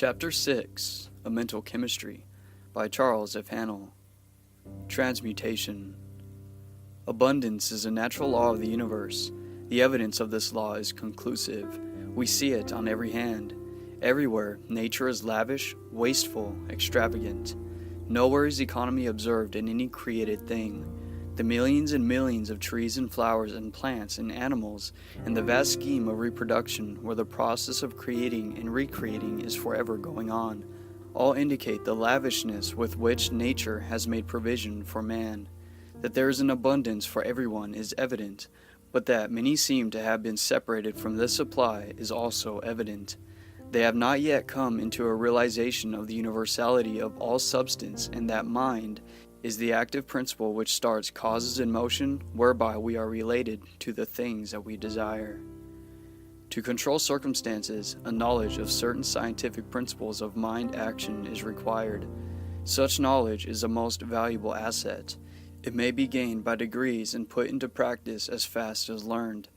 Chapter 6, A Mental Chemistry, by Charles F. Haanel. Transmutation. Abundance is a natural law of the universe. The evidence of this law is conclusive. We see it on every hand. Everywhere, nature is lavish, wasteful, extravagant. Nowhere is economy observed in any created thing. The millions and millions of trees and flowers and plants and animals, and the vast scheme of reproduction where the process of creating and recreating is forever going on, all indicate the lavishness with which nature has made provision for man. That there is an abundance for everyone is evident, but that many seem to have been separated from this supply is also evident. They have not yet come into a realization of the universality of all substance, and that mind is the active principle which starts causes in motion, whereby we are related to the things that we desire. To control circumstances, a knowledge of certain scientific principles of mind action is required. Such knowledge is a most valuable asset. It may be gained by degrees and put into practice as fast as learned.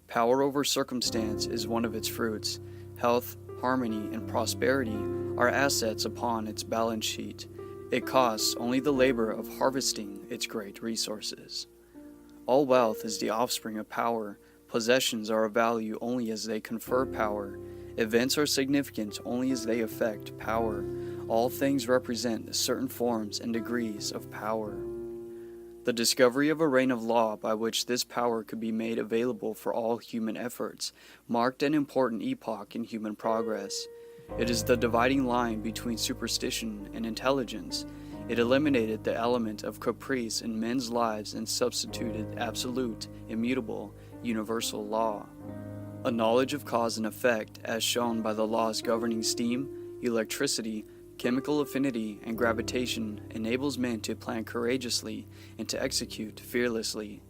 Power over circumstance is one of its fruits. Health, harmony, and prosperity are assets upon its balance sheet. It costs only the labor of harvesting its great resources. All wealth is the offspring of power. Possessions are of value only as they confer power. Events are significant only as they affect power. All things represent certain forms and degrees of power. The discovery of a reign of law by which this power could be made available for all human efforts marked an important epoch in human progress. It is the dividing line between superstition and intelligence. It eliminated the element of caprice in men's lives and substituted absolute, immutable, universal law. A knowledge of cause and effect, as shown by the laws governing steam, electricity, chemical affinity, and gravitation, enables men to plan courageously and to execute fearlessly.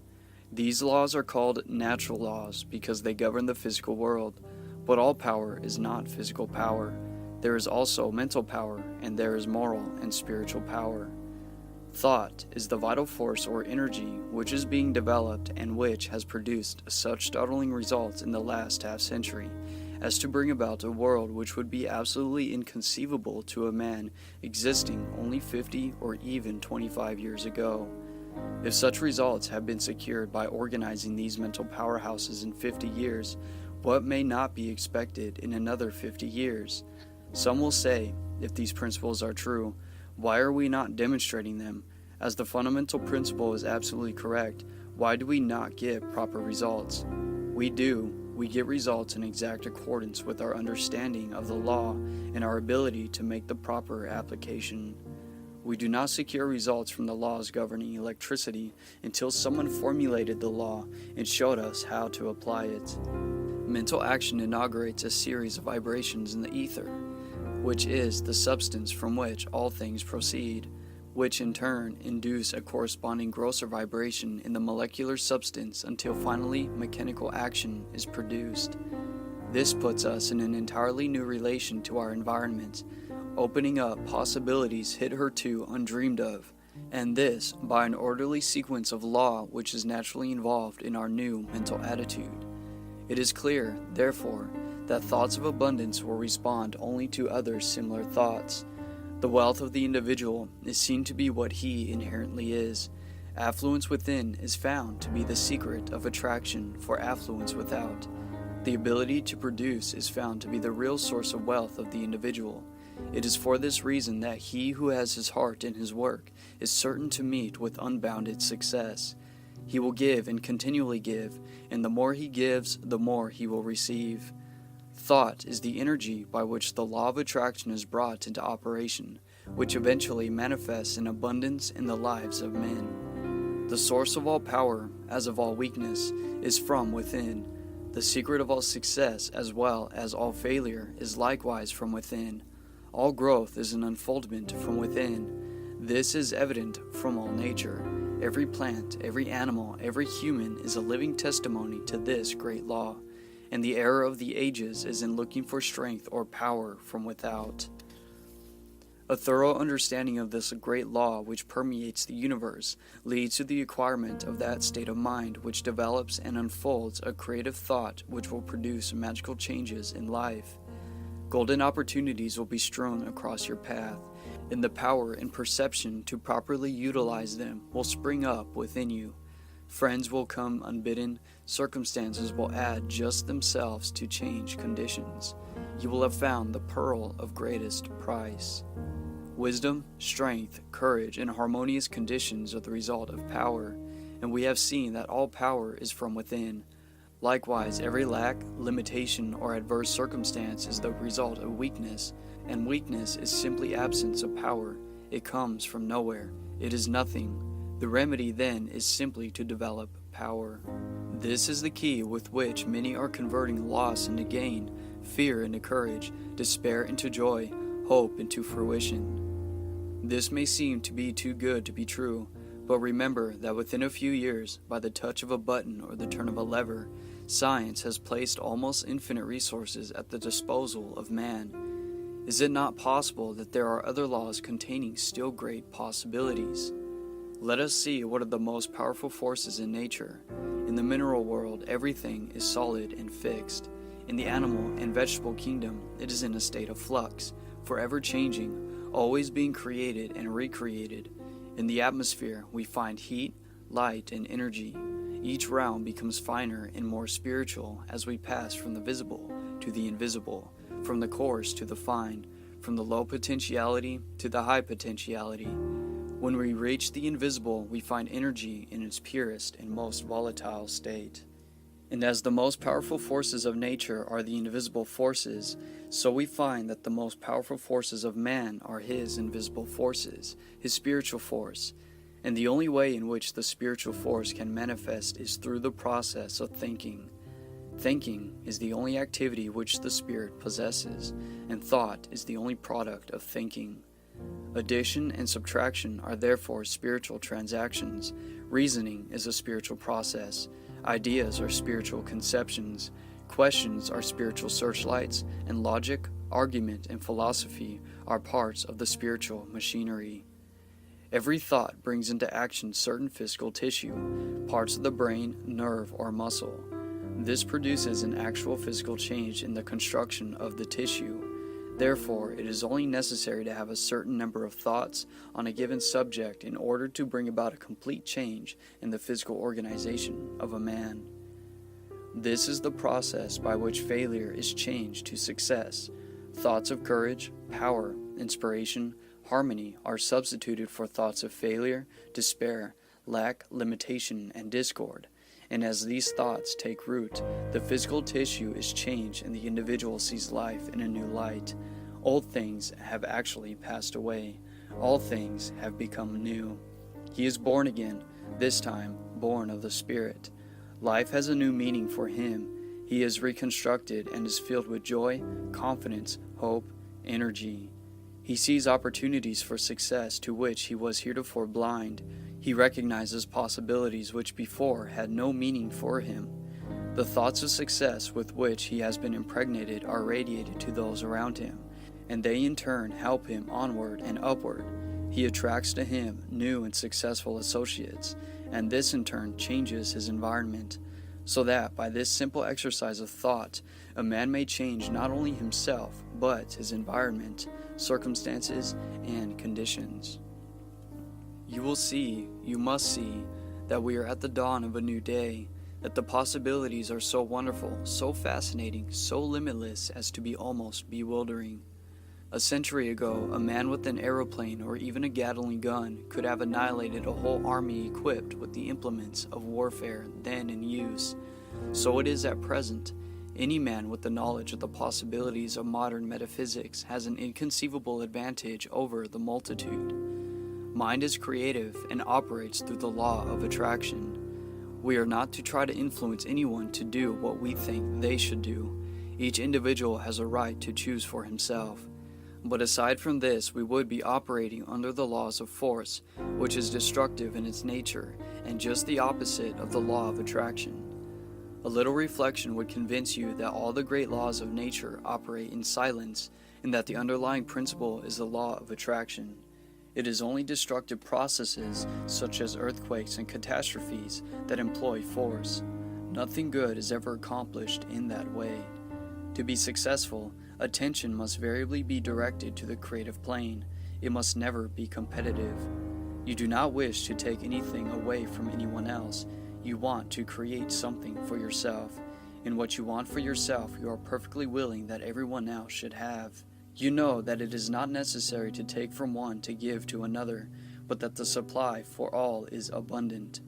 These laws are called natural laws because they govern the physical world. But all power is not physical power. There is also mental power, and there is moral and spiritual power. Thought is the vital force or energy which is being developed and which has produced such startling results in the last half-century as to bring about a world which would be absolutely inconceivable to a man existing only 50 or even 25 years ago. If such results have been secured by organizing these mental powerhouses in 50 years, what may not be expected in another 50 years? Some will say, if these principles are true, why are we not demonstrating them? As the fundamental principle is absolutely correct, why do we not get proper results? We do. We get results in exact accordance with our understanding of the law and our ability to make the proper application. We do not secure results from the laws governing electricity until someone formulated the law and showed us how to apply it. Mental action inaugurates a series of vibrations in the ether, which is the substance from which all things proceed, which in turn induce a corresponding grosser vibration in the molecular substance until finally mechanical action is produced. This puts us in an entirely new relation to our environment, opening up possibilities hitherto undreamed of, and this by an orderly sequence of law which is naturally involved in our new mental attitude. It is clear, therefore, that thoughts of abundance will respond only to other similar thoughts. The wealth of the individual is seen to be what he inherently is. Affluence within is found to be the secret of attraction for affluence without. The ability to produce is found to be the real source of wealth of the individual. It is for this reason that he who has his heart in his work is certain to meet with unbounded success. He will give and continually give, and the more he gives, the more he will receive. Thought is the energy by which the law of attraction is brought into operation, which eventually manifests in abundance in the lives of men. The source of all power, as of all weakness, is from within. The secret of all success, as well as all failure, is likewise from within. All growth is an unfoldment from within. This is evident from all nature. Every plant, every animal, every human is a living testimony to this great law, and the error of the ages is in looking for strength or power from without. A thorough understanding of this great law which permeates the universe leads to the acquirement of that state of mind which develops and unfolds a creative thought which will produce magical changes in life. Golden opportunities will be strewn across your path, and the power and perception to properly utilize them will spring up within you. Friends will come unbidden, circumstances will add just themselves to change conditions. You will have found the pearl of greatest price. Wisdom, strength, courage, and harmonious conditions are the result of power, and we have seen that all power is from within. Likewise, every lack, limitation, or adverse circumstance is the result of weakness, and weakness is simply absence of power. It comes from nowhere. It is nothing. The remedy then is simply to develop power. This is the key with which many are converting loss into gain, fear into courage, despair into joy, hope into fruition. This may seem to be too good to be true, but remember that within a few years, by the touch of a button or the turn of a lever, science has placed almost infinite resources at the disposal of man. Is it not possible that there are other laws containing still great possibilities? Let us see what are the most powerful forces in nature. In the mineral world, everything is solid and fixed. In the animal and vegetable kingdom, it is in a state of flux, forever changing, always being created and recreated. In the atmosphere, we find heat, light, and energy. Each realm becomes finer and more spiritual as we pass from the visible to the invisible, from the coarse to the fine, from the low potentiality to the high potentiality. When we reach the invisible, we find energy in its purest and most volatile state. And as the most powerful forces of nature are the invisible forces, so we find that the most powerful forces of man are his invisible forces, his spiritual force. And the only way in which the spiritual force can manifest is through the process of thinking. Thinking is the only activity which the spirit possesses, and thought is the only product of thinking. Addition and subtraction are therefore spiritual transactions. Reasoning is a spiritual process. Ideas are spiritual conceptions. Questions are spiritual searchlights, and logic, argument, and philosophy are parts of the spiritual machinery. Every thought brings into action certain physical tissue, parts of the brain, nerve, or muscle. This produces an actual physical change in the construction of the tissue. Therefore, it is only necessary to have a certain number of thoughts on a given subject in order to bring about a complete change in the physical organization of a man. This is the process by which failure is changed to success. Thoughts of courage, power, inspiration, harmony are substituted for thoughts of failure, despair, lack, limitation, and discord. And as these thoughts take root, the physical tissue is changed and the individual sees life in a new light. Old things have actually passed away. All things have become new. He is born again, this time born of the Spirit. Life has a new meaning for him. He is reconstructed and is filled with joy, confidence, hope, energy. He sees opportunities for success to which he was heretofore blind. He recognizes possibilities which before had no meaning for him. The thoughts of success with which he has been impregnated are radiated to those around him, and they in turn help him onward and upward. He attracts to him new and successful associates, and this in turn changes his environment, so that by this simple exercise of thought, a man may change not only himself, but his environment, circumstances, and conditions. You will see, you must see, that we are at the dawn of a new day, that the possibilities are so wonderful, so fascinating, so limitless as to be almost bewildering. A century ago, a man with an aeroplane or even a Gatling gun could have annihilated a whole army equipped with the implements of warfare then in use. So it is at present. Any man with the knowledge of the possibilities of modern metaphysics has an inconceivable advantage over the multitude. Mind is creative and operates through the law of attraction. We are not to try to influence anyone to do what we think they should do. Each individual has a right to choose for himself. But aside from this, we would be operating under the laws of force, which is destructive in its nature and just the opposite of the law of attraction. A little reflection would convince you that all the great laws of nature operate in silence and that the underlying principle is the law of attraction. It is only destructive processes, such as earthquakes and catastrophes, that employ force. Nothing good is ever accomplished in that way. To be successful, Attention must variably be directed to the creative plane. It must never be competitive. You do not wish to take anything away from anyone else. You want to create something for yourself. And what you want for yourself, you are perfectly willing that everyone else should have. You know that it is not necessary to take from one to give to another, but that the supply for all is abundant.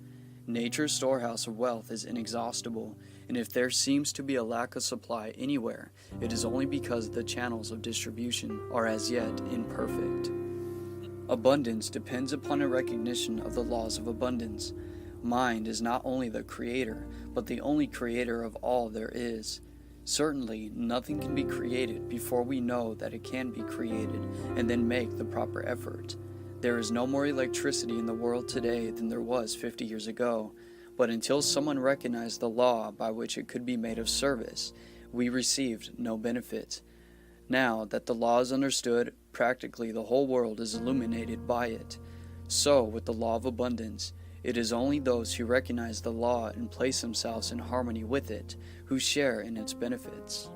Nature's storehouse of wealth is inexhaustible, and if there seems to be a lack of supply anywhere, it is only because the channels of distribution are as yet imperfect. Abundance depends upon a recognition of the laws of abundance. Mind is not only the creator, but the only creator of all there is. Certainly, nothing can be created before we know that it can be created, and then make the proper effort. There is no more electricity in the world today than there was 50 years ago, but until someone recognized the law by which it could be made of service, we received no benefit. Now that the law is understood, practically the whole world is illuminated by it. So, with the law of abundance, it is only those who recognize the law and place themselves in harmony with it who share in its benefits.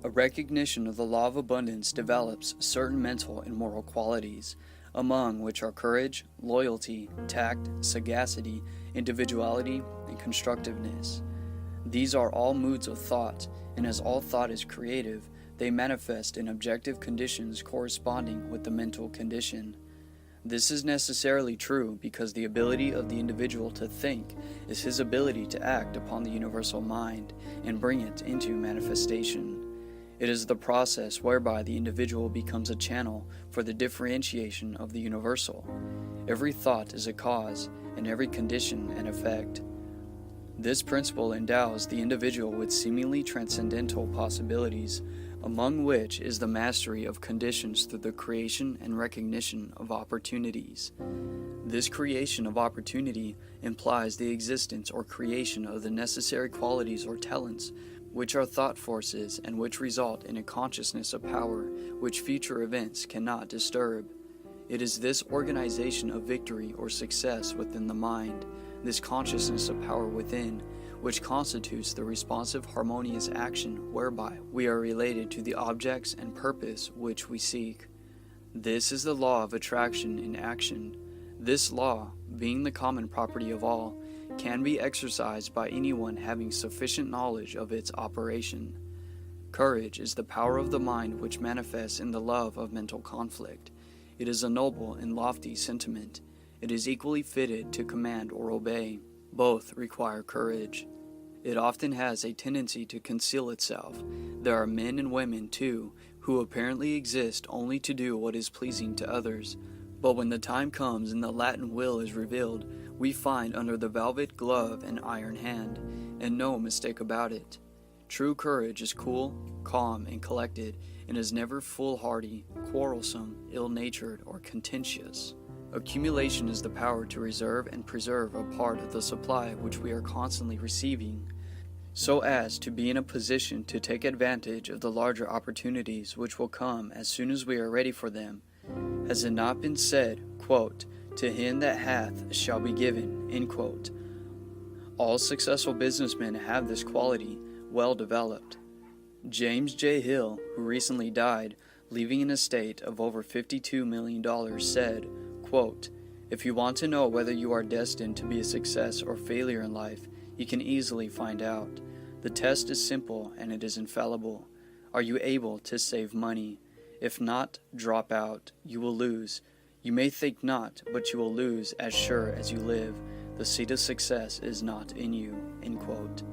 A recognition of the law of abundance develops certain mental and moral qualities, among which are courage, loyalty, tact, sagacity, individuality, and constructiveness. These are all moods of thought, and as all thought is creative, they manifest in objective conditions corresponding with the mental condition. This is necessarily true because the ability of the individual to think is his ability to act upon the universal mind and bring it into manifestation. It is the process whereby the individual becomes a channel for the differentiation of the universal. Every thought is a cause, and every condition an effect. This principle endows the individual with seemingly transcendental possibilities, among which is the mastery of conditions through the creation and recognition of opportunities. This creation of opportunity implies the existence or creation of the necessary qualities or talents, which are thought forces and which result in a consciousness of power which future events cannot disturb. It is this organization of victory or success within the mind, this consciousness of power within, which constitutes the responsive harmonious action whereby we are related to the objects and purpose which we seek. This is the law of attraction in action. This law, being the common property of all, can be exercised by anyone having sufficient knowledge of its operation. Courage is the power of the mind which manifests in the love of mental conflict. It is a noble and lofty sentiment. It is equally fitted to command or obey. Both require courage. It often has a tendency to conceal itself. There are men and women, too, who apparently exist only to do what is pleasing to others. But when the time comes and the latent will is revealed, we find under the velvet glove an iron hand, and no mistake about it. True courage is cool, calm, and collected, and is never foolhardy, quarrelsome, ill-natured, or contentious. Accumulation is the power to reserve and preserve a part of the supply which we are constantly receiving, so as to be in a position to take advantage of the larger opportunities which will come as soon as we are ready for them. Has it not been said, quote, "To him that hath shall be given," end quote. All successful businessmen have this quality well developed. James J. Hill, who recently died, leaving an estate of over $52 million, said, quote, "If you want to know whether you are destined to be a success or failure in life, you can easily find out. The test is simple and it is infallible. Are you able to save money? If not, drop out. You will lose. You may think not, but you will lose as sure as you live. The seed of success is not in you." End quote.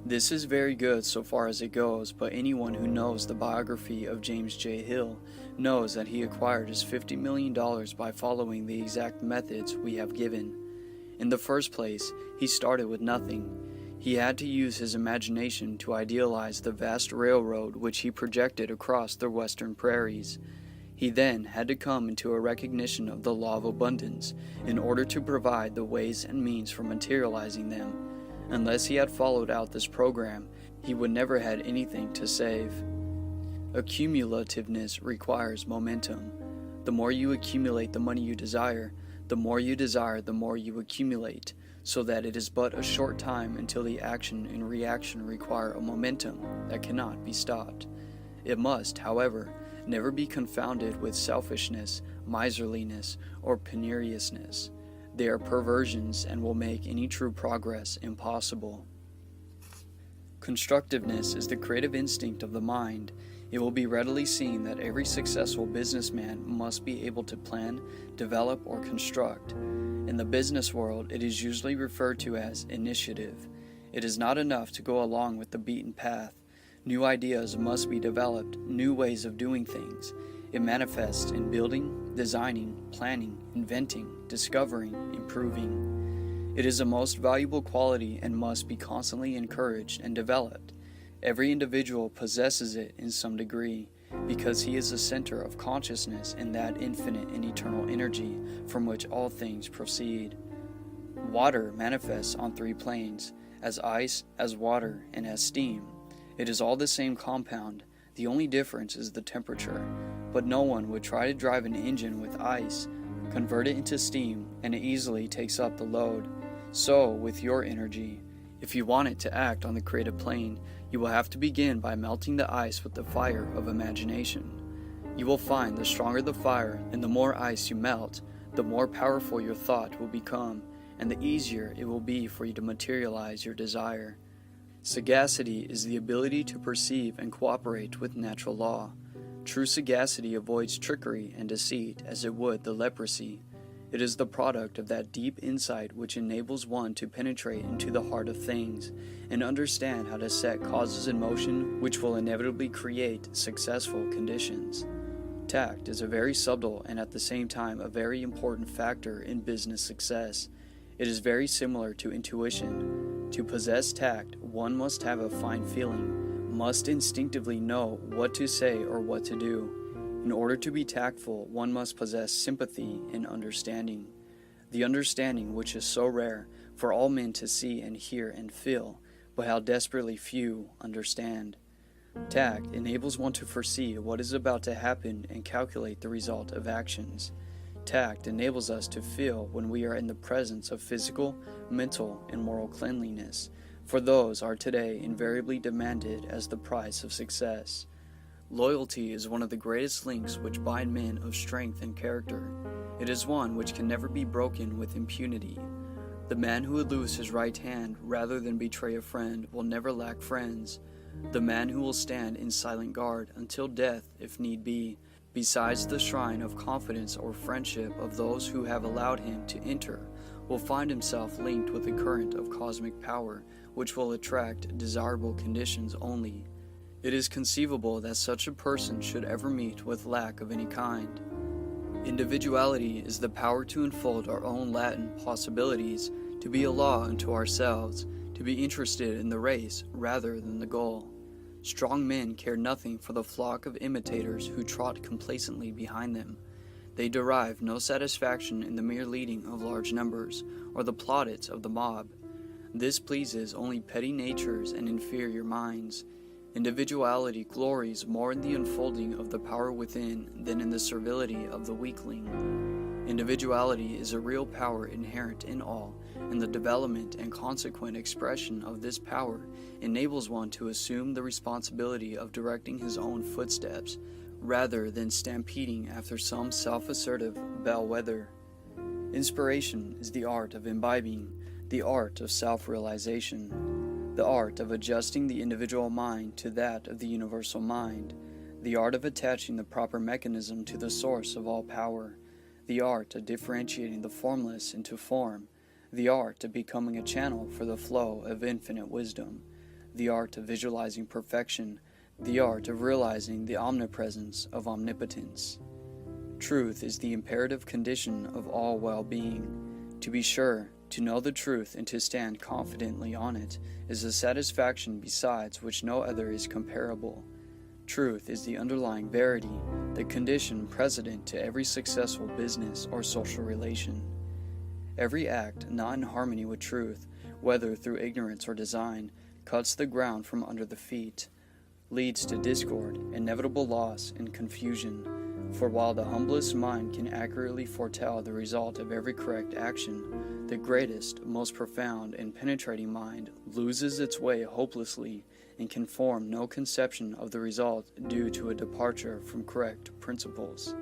This is very good so far as it goes, but anyone who knows the biography of James J. Hill knows that he acquired his $50 million by following the exact methods we have given. In the first place, he started with nothing. He had to use his imagination to idealize the vast railroad which he projected across the western prairies. He then had to come into a recognition of the law of abundance in order to provide the ways and means for materializing them. Unless he had followed out this program, he would never had anything to save. Accumulativeness requires momentum. The more you accumulate the money you desire, the more you desire, the more you accumulate, so that it is but a short time until the action and reaction require a momentum that cannot be stopped. It must, however, never be confounded with selfishness, miserliness, or penuriousness. They are perversions and will make any true progress impossible. Constructiveness is the creative instinct of the mind. It will be readily seen that every successful businessman must be able to plan, develop, or construct. In the business world, it is usually referred to as initiative. It is not enough to go along with the beaten path. New ideas must be developed, new ways of doing things. It manifests in building, designing, planning, inventing, discovering, improving. It is a most valuable quality and must be constantly encouraged and developed. Every individual possesses it in some degree, because he is the center of consciousness in that infinite and eternal energy from which all things proceed. Water manifests on three planes, as ice, as water, and as steam. It is all the same compound. The only difference is the temperature. But no one would try to drive an engine with ice, convert it into steam, and it easily takes up the load. So with your energy, if you want it to act on the creative plane, you will have to begin by melting the ice with the fire of imagination. You will find the stronger the fire and the more ice you melt, the more powerful your thought will become, and the easier it will be for you to materialize your desire. Sagacity is the ability to perceive and cooperate with natural law. True sagacity avoids trickery and deceit as it would the leprosy. It is the product of that deep insight which enables one to penetrate into the heart of things and understand how to set causes in motion which will inevitably create successful conditions. Tact is a very subtle and at the same time a very important factor in business success. It is very similar to intuition. To possess tact, one must have a fine feeling, must instinctively know what to say or what to do. In order to be tactful, one must possess sympathy and understanding. The understanding which is so rare for all men to see and hear and feel, but how desperately few understand. Tact enables one to foresee what is about to happen and calculate the result of actions. Tact enables us to feel when we are in the presence of physical, mental, and moral cleanliness, for those are today invariably demanded as the price of success. Loyalty is one of the greatest links which bind men of strength and character. It is one which can never be broken with impunity. The man who would lose his right hand rather than betray a friend will never lack friends. The man who will stand in silent guard until death, if need be, besides the shrine of confidence or friendship of those who have allowed him to enter, will find himself linked with the current of cosmic power, which will attract desirable conditions only. It is conceivable that such a person should ever meet with lack of any kind. Individuality is the power to unfold our own latent possibilities, to be a law unto ourselves, to be interested in the race rather than the goal. Strong men care nothing for the flock of imitators who trot complacently behind them. They derive no satisfaction in the mere leading of large numbers, or the plaudits of the mob. This pleases only petty natures and inferior minds. Individuality glories more in the unfolding of the power within than in the servility of the weakling. Individuality is a real power inherent in all, and the development and consequent expression of this power enables one to assume the responsibility of directing his own footsteps, rather than stampeding after some self-assertive bellwether. Inspiration is the art of imbibing, the art of self-realization, the art of adjusting the individual mind to that of the universal mind, the art of attaching the proper mechanism to the source of all power, the art of differentiating the formless into form, the art of becoming a channel for the flow of infinite wisdom, the art of visualizing perfection, the art of realizing the omnipresence of omnipotence. Truth is the imperative condition of all well-being. To be sure, to know the truth and to stand confidently on it is a satisfaction besides which no other is comparable. Truth is the underlying verity, the condition precedent to every successful business or social relation. Every act not in harmony with truth, whether through ignorance or design, cuts the ground from under the feet, leads to discord, inevitable loss, and confusion. For while the humblest mind can accurately foretell the result of every correct action, the greatest, most profound, and penetrating mind loses its way hopelessly and can form no conception of the result due to a departure from correct principles.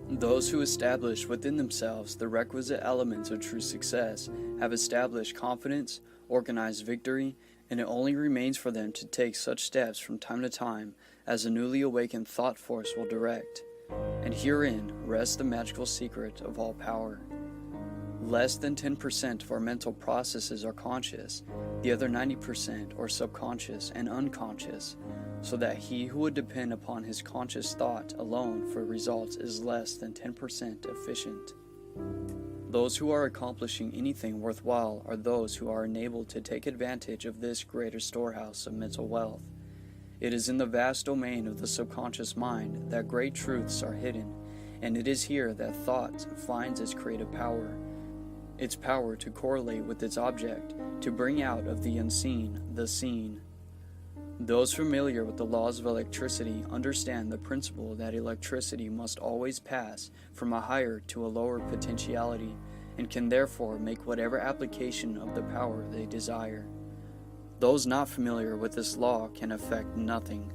Those who establish within themselves the requisite elements of true success have established confidence, organized victory, and it only remains for them to take such steps from time to time as a newly awakened thought force will direct. And herein rests the magical secret of all power. Less than 10% of our mental processes are conscious, the other 90% are subconscious and unconscious, so that he who would depend upon his conscious thought alone for results is less than 10% efficient. Those who are accomplishing anything worthwhile are those who are enabled to take advantage of this greater storehouse of mental wealth. It is in the vast domain of the subconscious mind that great truths are hidden, and it is here that thought finds its creative power, its power to correlate with its object, to bring out of the unseen the seen. Those familiar with the laws of electricity understand the principle that electricity must always pass from a higher to a lower potentiality, and can therefore make whatever application of the power they desire. Those not familiar with this law can effect nothing,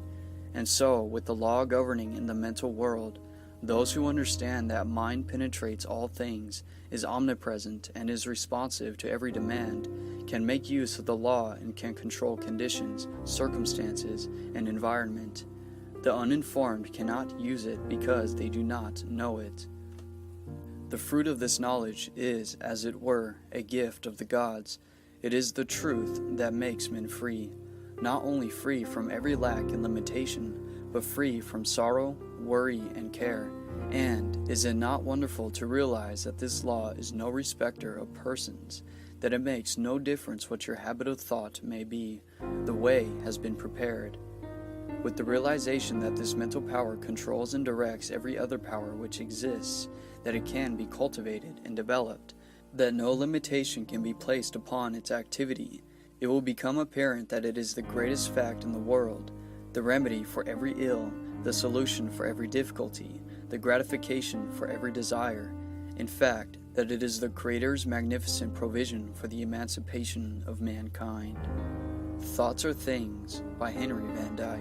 and so with the law governing in the mental world, those who understand that mind penetrates all things, is omnipresent, and is responsive to every demand, can make use of the law and can control conditions, circumstances, and environment. The uninformed cannot use it because they do not know it. The fruit of this knowledge is, as it were, a gift of the gods. It is the truth that makes men free, not only free from every lack and limitation, but free from sorrow, worry, and care. And is it not wonderful to realize that this law is no respecter of persons, that it makes no difference what your habit of thought may be, the way has been prepared. With the realization that this mental power controls and directs every other power which exists, that it can be cultivated and developed, that no limitation can be placed upon its activity, it will become apparent that it is the greatest fact in the world, the remedy for every ill, the solution for every difficulty, the gratification for every desire. In fact, that it is the Creator's magnificent provision for the emancipation of mankind. Thoughts Are Things by Henry Van Dyke.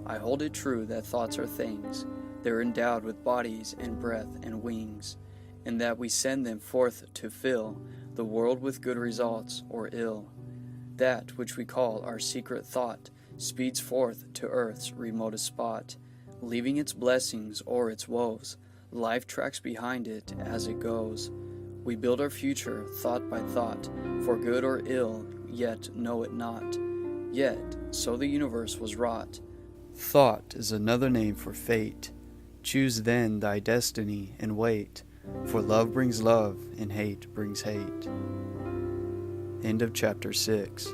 I hold it true that thoughts are things. They're endowed with bodies and breath and wings, and that we send them forth to fill the world with good results or ill. That which we call our secret thought speeds forth to earth's remotest spot, leaving its blessings or its woes. Life tracks behind it as it goes. We build our future thought by thought, for good or ill, yet know it not. Yet, so the universe was wrought. Thought is another name for fate. Choose then thy destiny and wait, for love brings love and hate brings hate. End of chapter 6.